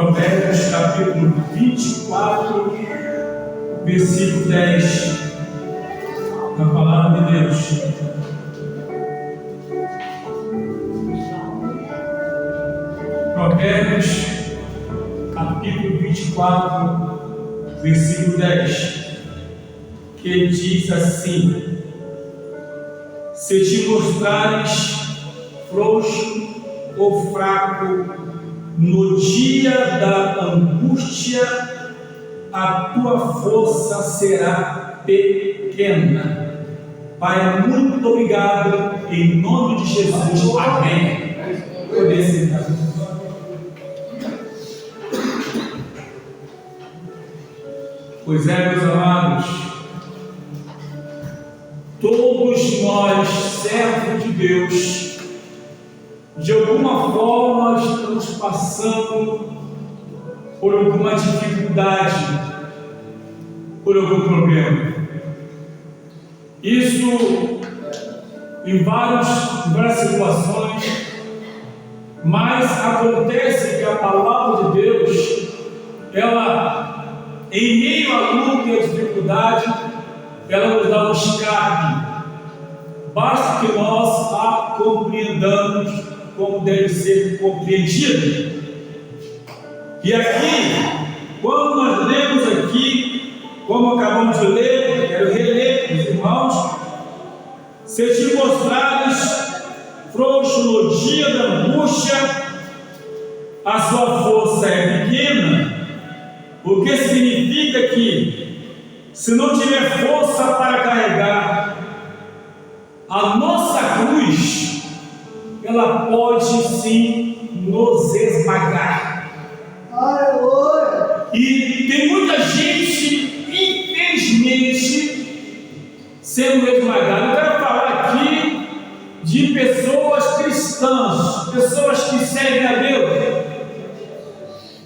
Provérbios capítulo 24, versículo 10, na palavra de Deus. Provérbios capítulo 24, versículo 10, que diz assim: se te mostrares frouxo ou fraco no dia da angústia, a tua força será pequena. Pai, muito obrigado, em nome de Jesus, amém. Poder sentar. Pois é, meus amados, todos nós, servos de Deus, de alguma forma estamos passando por alguma dificuldade, por algum problema. Isso em várias situações, mas acontece que a palavra de Deus, ela, em meio à luta e à dificuldade, ela nos dá um escape. Basta que nós a compreendamos como deve ser compreendido. E aqui, quando nós lemos aqui, como acabamos de ler, quero reler para os irmãos: se te mostrares frouxo no dia da angústia, a sua força é pequena. O que significa que, se não tiver força para carregar a nossa cruz, ela pode sim nos esmagar. Aleluia. E tem muita gente, infelizmente, sendo esmagada. Eu quero falar aqui de pessoas cristãs, pessoas que servem a Deus.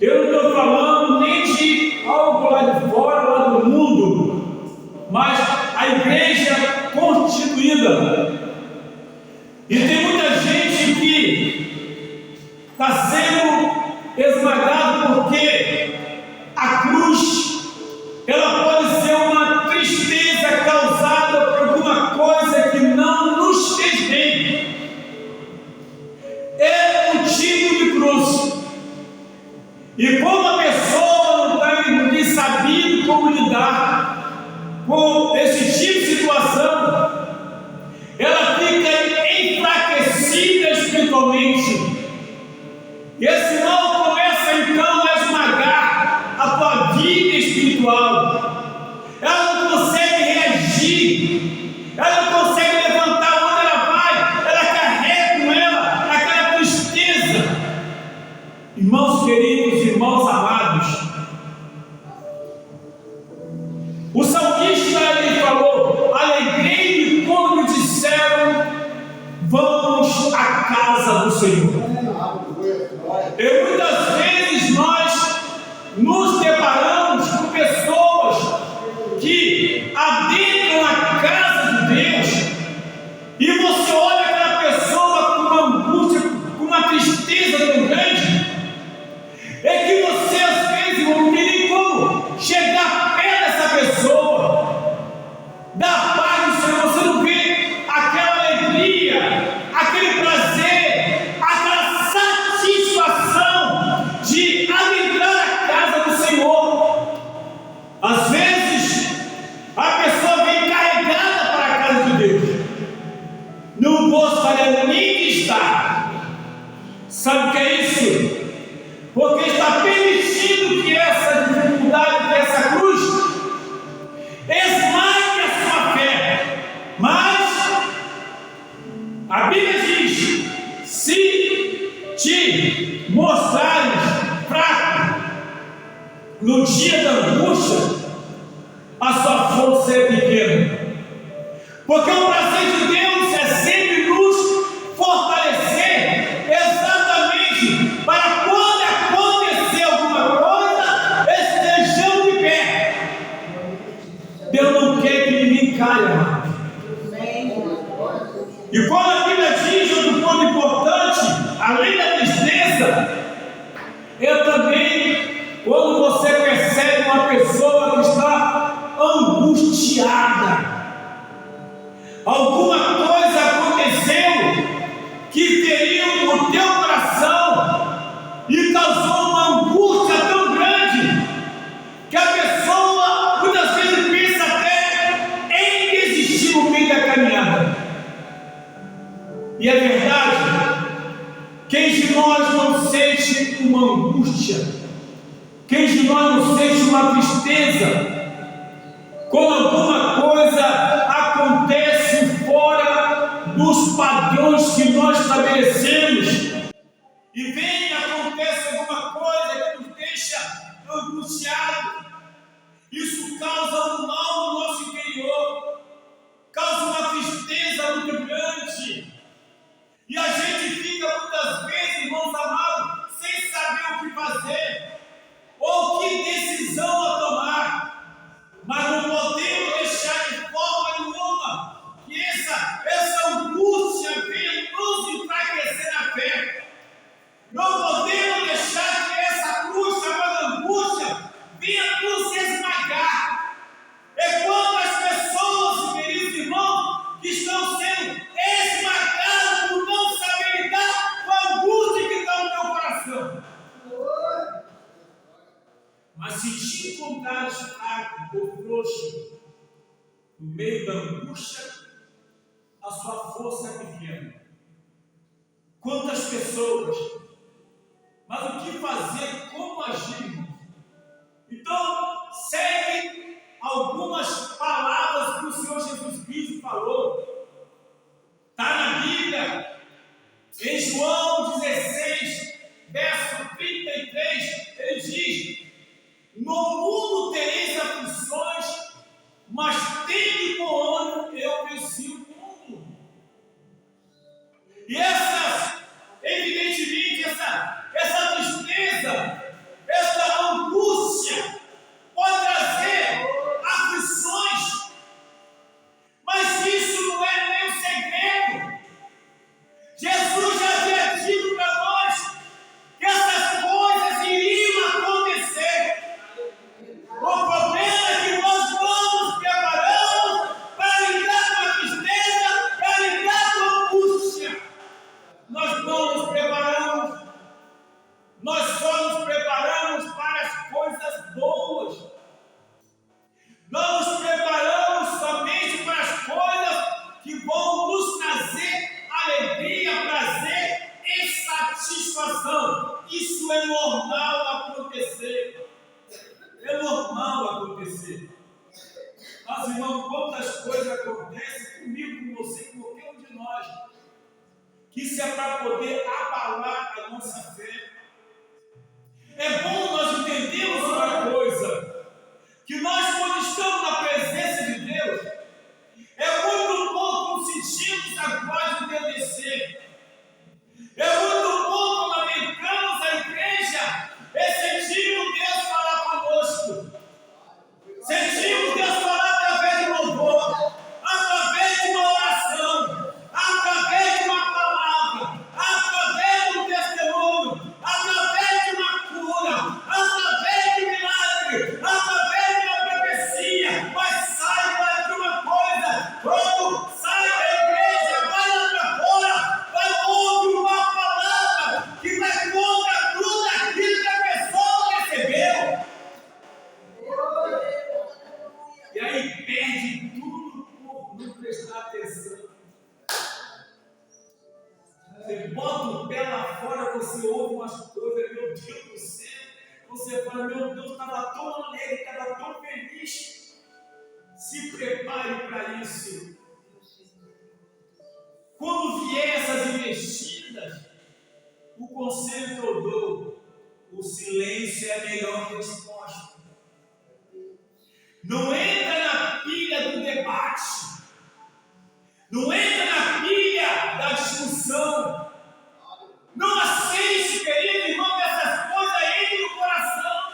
Eu não estou falando nem de algo lá de fora, lá do mundo, mas a igreja constituída. E tem muita gente que está sendo esmagado porque a cruz, ela pode ser uma tristeza causada por alguma coisa que não nos fez bem. É um tipo de cruz. E como a pessoa não tem sabido como lidar com esse tipo de situação, ela fica enfraquecida espiritualmente. E esse mal começa então a esmagar a tua vida espiritual. Ela não consegue reagir, ela não consegue levantar onde ela vai, ela carrega com ela aquela tristeza. Irmãos queridos, irmãos amados, o salmista ele falou: alegrei-me quando me disseram, vamos à casa do Senhor. E muitas vezes nós nos deparamos com pessoas que adentram a casa de Deus, e você olha aquela pessoa com uma angústia, com uma tristeza tão grande, é que você às vezes não tem nem como chegar perto dessa pessoa, da paz do Senhor. Você não vê aquela alegria, aquele prazer, aquela satisfação de adentrar a casa do Senhor. Às vezes a pessoa vem carregada para a casa de Deus, não gostaria nem de estar. Sabe o que é isso? Porque está permitindo que essa dificuldade, que essa cruz esmague a sua fé. Mas a Bíblia diz: se te mostrares fraco no dia da angústia, a sua força é pequena. Porque o prazer de Deus é sempre nos fortalecer, exatamente para quando acontecer alguma coisa, estejamos de pé. Deus não quer que ninguém caia. E quando a Bíblia diz outro ponto importante, além da tristeza, é também E é verdade, quem de nós não sente uma angústia? Quem de nós não sente uma tristeza quando alguma coisa acontece fora dos padrões que nós estabelecemos? E vem e acontece alguma coisa que nos deixa angustiados. Isso causa um mal no nosso interior, causa uma tristeza muito grande. E a gente fica muitas vezes, irmãos amados, sem saber o que fazer, ou que decisão a tomar. Mas não podemos deixar de forma nenhuma que essa angústia venha nos enfraquecer na fé. Não podemos deixar que essa cruz chamada angústia venha nos esmagar. É quando as pessoas, queridos irmãos, que estão sendo esmagadas por não saber lidar com a angústia que está no teu coração. Mas se te encontrares fraco ou frouxo no meio da angústia, a sua força é pequena. Quantas pessoas, mas o que fazer, como agir? Então, segue algumas palavras que o Senhor Jesus Cristo falou. Está na Bíblia, em João 16, verso 33, ele diz: no mundo tereis aflições, mas tende bom ânimo, eu venci o mundo. E evidentemente, essa tristeza, essa angústia pode trazer aflições, mas isso não é nenhum segredo. Jesus já havia dito para nós que essas coisas iriam acontecer. O problema é que nós não nos preparamos para lidar com a tristeza, para lidar com a angústia. Nós não nos preparamos. Nós só nos preparamos para as coisas boas. Não nos preparamos somente para as coisas que vão nos trazer alegria, prazer e satisfação. Isso é normal acontecer. É normal acontecer. Mas, irmão, quantas coisas acontecem comigo, com você, com qualquer um de nós, que isso é para poder abalar a nossa fé. É bom nós entendermos uma coisa, que nós, quando estamos na presença de Deus, é muito bom quando sentimos a glória de Deus descer. É muito bom quando entramos na igreja e sentimos Deus falar conosco. Sentimos Deus falar através de louvor, através de uma oração, através de uma palavra, através de um testemunho, através de uma cura, através de um milagre, através de uma profecia. Mas saiba de uma coisa: quando sai da igreja, vai lá para fora, vai ouvir uma palavra que vai contra tudo aquilo que a pessoa recebeu. E aí perde tudo por não prestar atenção. Você bota o pé lá fora, você ouve umas coisas, meu Deus do céu. Você fala, meu Deus, estava tão alegre, estava tão feliz. Se prepare para isso. Quando vier essas investidas, o conselho que eu dou: o silêncio é a melhor resposta. Não entra na pilha do debate. Não entra na pilha da discussão. Não aceite, querido irmão, que essas coisas entrem no coração.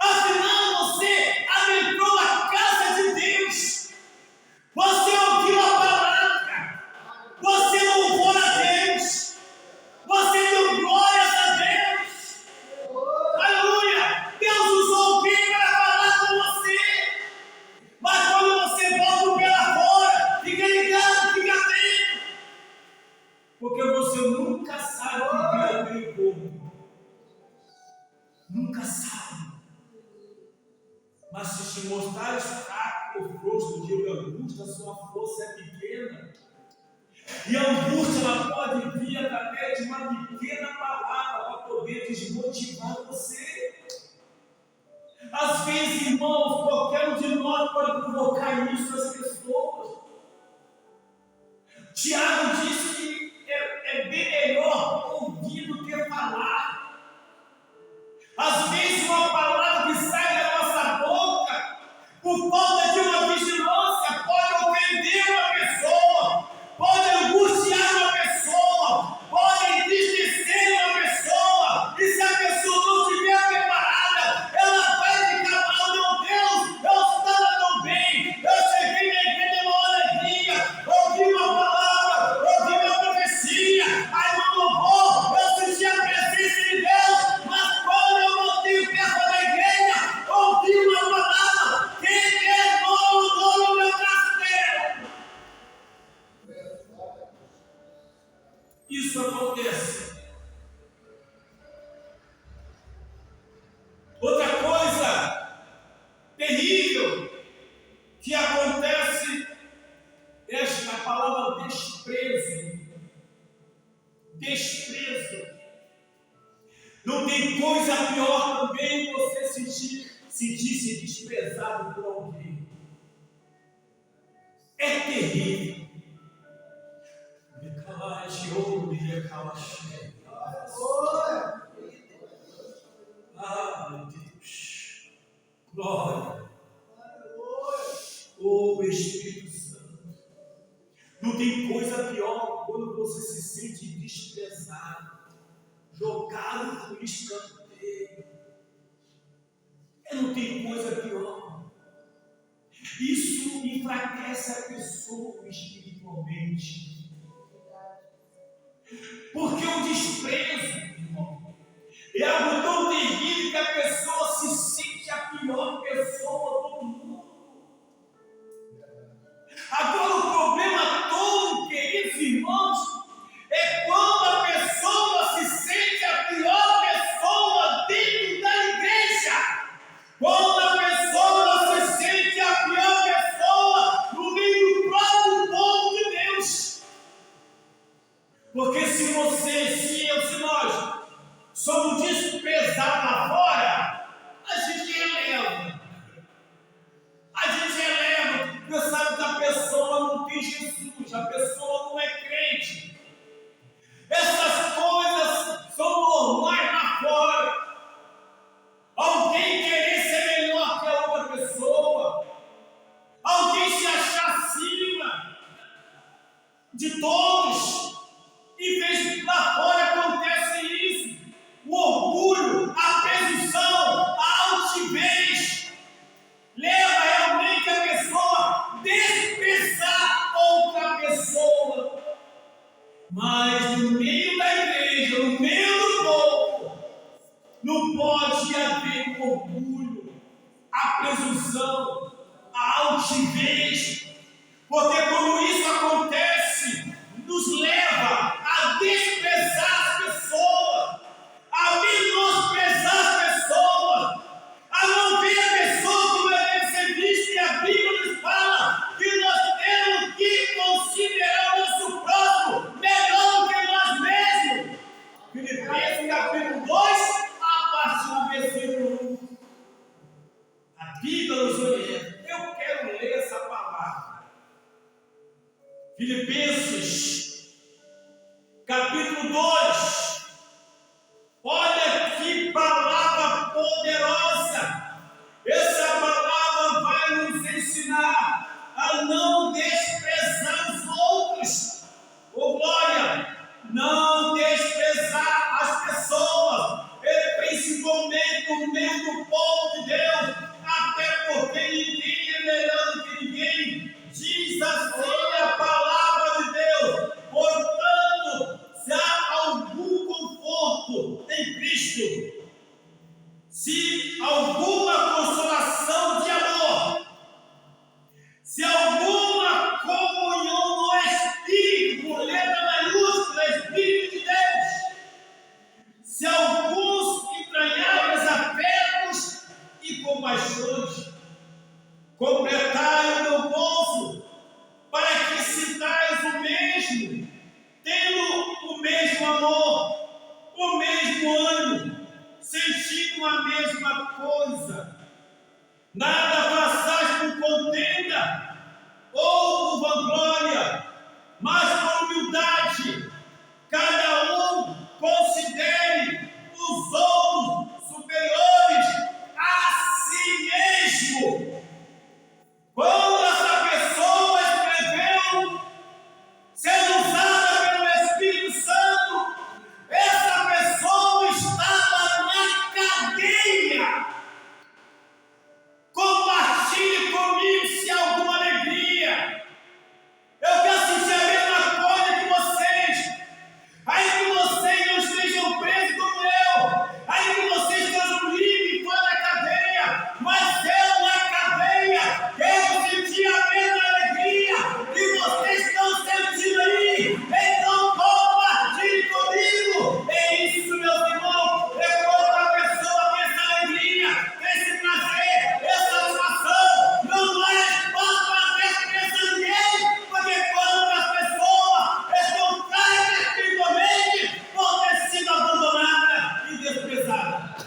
Afinal, você adentrou a casa de Deus. Você ouviu a palavra. Você louvou a Deus. Você deu glórias a Deus. Aleluia! Deus usou alguém para falar com você. Mas quando você bota o pé lá fora, fica ligado, fica atento. Porque você nunca sabe o que Deus brincou. Nunca sabe. Mas se te mostrares fraco ou frouxo no dia da angústia, a sua força é pequena. E a angústia ela pode vir através de uma pequena palavra para poder desmotivar você. Às vezes, irmãos, qualquer um de nós pode provocar isso às pessoas. Tiago disse que é bem melhor ouvir do que falar. Às vezes, uma palavra que sai da nossa boca, por conta de uma vigilância, pode ofender uma pessoa, pode angustiar uma pessoa, pode entristecer uma pessoa, e se a pessoa não estiver preparada, ela vai ficar mal. Meu Deus, eu estava tão bem, eu cheguei na igreja uma alegria, ouvi uma palavra, ouvi uma profecia, aí no louvor eu senti a presença de Deus, mas quando eu voltei perto da igreja, ouvi uma palavra, quem é dono do meu castelo? Isso acontece. Outra coisa terrível que acontece é a palavra desprezo. Desprezo. Não tem coisa pior também você sentir-se desprezado por alguém. É terrível. Ah, meu Deus. Glória. Oh, Espírito Santo. Não tem coisa pior quando você se sente desprezado, jogado por escanteio. Não tem coisa pior. Isso enfraquece a pessoa espiritualmente. Porque o desprezo, irmão, é algo tão terrível que a pessoa se sente a pior pessoa do mundo. Agora, o problema todo, queridos irmãos, é quando a pessoa se sente a pior pessoa dentro da igreja. Quando a pessoa se sente a pior pessoa no meio do próprio povo de Deus. Porque se nós somos desprezados lá fora, a gente eleva. Porque sabe que a pessoa não tem Jesus, a pessoa não é crente. Essas coisas são normais lá fora. Alguém querer ser melhor que a outra pessoa, alguém se achar acima de todos, e vez lá fora acontece isso, o orgulho, a presunção, a altivez, leva realmente a pessoa a desprezar outra pessoa. Mas no meio da igreja, no meio do povo, não pode haver o orgulho, a presunção, a altivez, porque quando isso acontece, nos leva a desprezar as pessoas, a menosprezar as pessoas, a não ver a pessoa como deve ser vista. E a Bíblia nos fala que nós temos que considerar o nosso próximo melhor do que nós mesmos. Filipenses capítulo 2, a partir do versículo 1. A Bíblia nos orienta. Eu quero ler essa palavra. Filipenses capítulo 2. Olha que palavra poderosa. Essa palavra vai nos ensinar a não desprezar os outros. Oh glória! Não desprezar as pessoas, principalmente no meio do povo de Deus, até porque ninguém é melhor do que ninguém. Diz assim a palavra de Deus: vanglória, mas por humildade. Cada um considere os outros superiores a si mesmo. Quando essa pessoa escreveu, sendo usada pelo Espírito Santo, essa pessoa estava na cadeia. Compartilhe comigo se há alguma alegria. Eu quero sentir a mesma coisa que vocês. Aí que vocês não estejam presos como eu. Aí que vocês estejam livres fora da cadeia. Mas eu na cadeia quero sentir a mesma alegria que vocês estão sentindo aí. Então compartilhe comigo. É isso, meus irmãos. É quando a pessoa tem essa alegria, tem esse prazer, essa satisfação. Não há resposta para ver ninguém. Porque quando as pessoas estão fracas espiritualmente por ter sido abandonadas e desprezadas.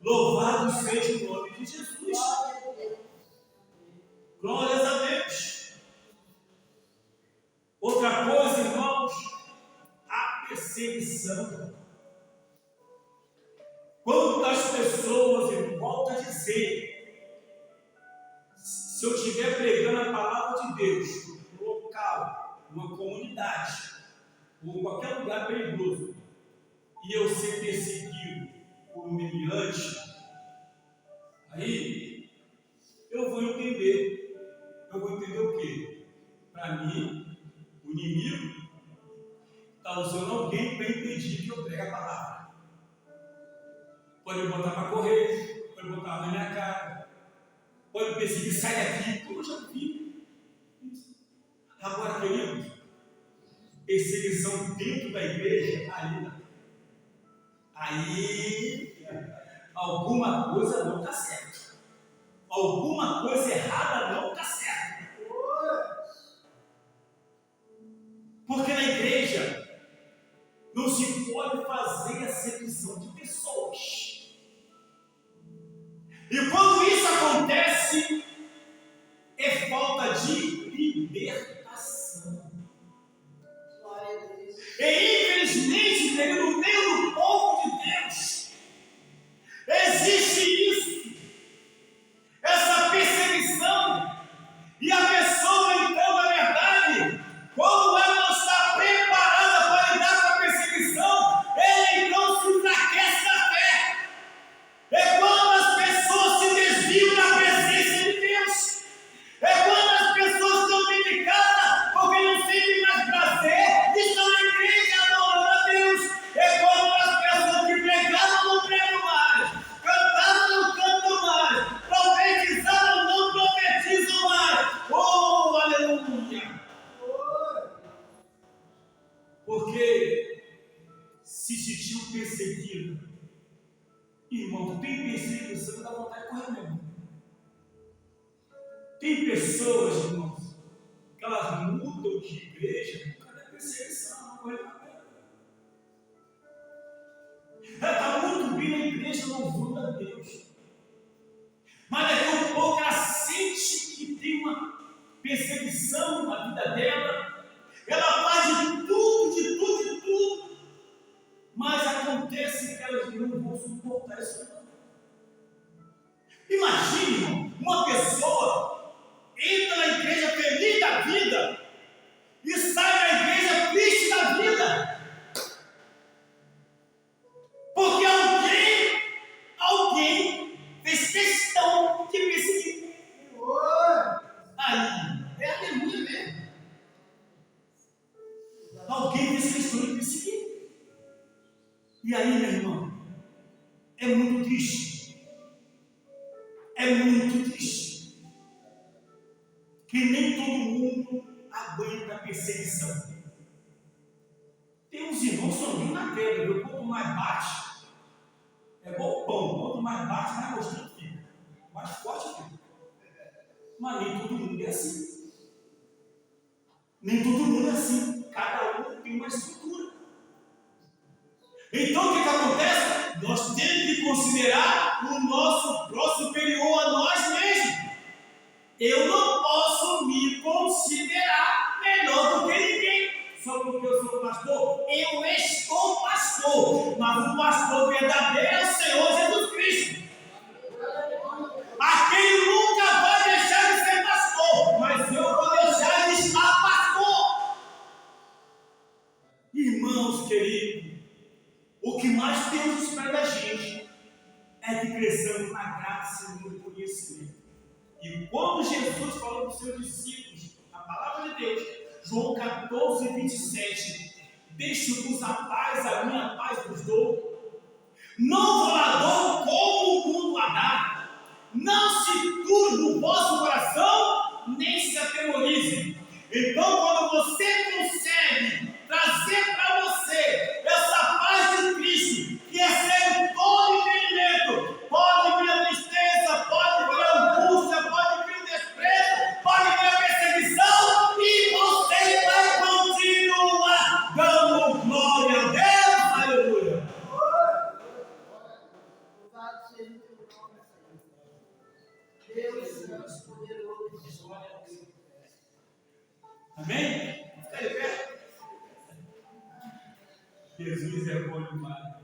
Louvado seja o nome de Jesus. Glórias a Deus. Outra coisa, irmãos, a perseguição. Quantas pessoas, eu volto a dizer, se eu estiver pregando a palavra de Deus, num local, numa comunidade, ou em qualquer lugar perigoso, e eu ser perseguido por um humilhante, aí eu vou entender. Eu vou entender o quê? Para mim, o inimigo está usando alguém para impedir que eu pregue a palavra. Pode me botar para correr, pode botar a mão na minha cara, pode me perseguir, sai daqui, como eu já vi. Agora, queridos, perseguição dentro da igreja, aí alguma coisa não está certa. Alguma coisa errada não está certa. Porque na igreja não se pode fazer acepção de pessoas. E quando isso acontece, é falta de libertação. E infelizmente, no meio do povo de Deus, existe isso, essa perseguição, e a pessoa, então, na verdade, quando ela não está preparada para lidar com a perseguição, ela então se enfraquece na fé. É quando as pessoas se desviam da presença de Deus. É quando as pessoas estão dedicadas porque não sentem mais prazer de estar na igreja adorando a Deus. É quando as pessoas que pregavam não pregam mais, cantavam não cantam mais, profetizavam não profetizam mais. Oh, aleluia! Porque se sentiu perseguido, irmão, tem perseguição que dá vontade de correr mesmo. Tem pessoas, irmãos, que elas mudam de igreja por causa da perseguição, não corre na pena. Ela está muito bem na igreja, louvando a Deus. Mas daqui a pouco ela sente que tem uma perseguição na vida dela. Ela faz de tudo, mas acontece que elas não vão suportar isso. Imagine, irmão, uma pessoa entra na igreja feliz da vida e sai da igreja triste da vida. Porque alguém fez questão de perseguir. Aí, é aleluia mesmo. Alguém fez questão de perseguir. E aí, meu irmão, é muito triste. É muito triste. Que nem todo mundo aguenta a perseguição. Tem uns irmãos que são bem na pedra, viu? Quanto mais bate, é igual o pão. Quanto mais bate, mais gostoso fica. Mais forte fica. Mas nem todo mundo é assim. Nem todo mundo é assim. Cada um tem uma estrutura. Então o que acontece? Nós temos que considerar o nosso próximo superior a nós mesmos. Eu não posso me conhecimento. E quando Jesus falou para os seus discípulos, a palavra de Deus, João 14, 27, deixo-vos a paz, a minha paz vos dou. Não vos a dou como o mundo a dá. Não se turbe o vosso coração, nem se atemorize. Então, quando você consegue trazer para você essa paz de Cristo, que excede todo entendimento, pode vir a tristeza, pode vir a angústia, pode vir o desprezo, pode vir a perseguição, e você vai continuar dando glória a Deus. Aleluia. Deus poderoso. Amém? Fica de pé. Jesus é bom demais.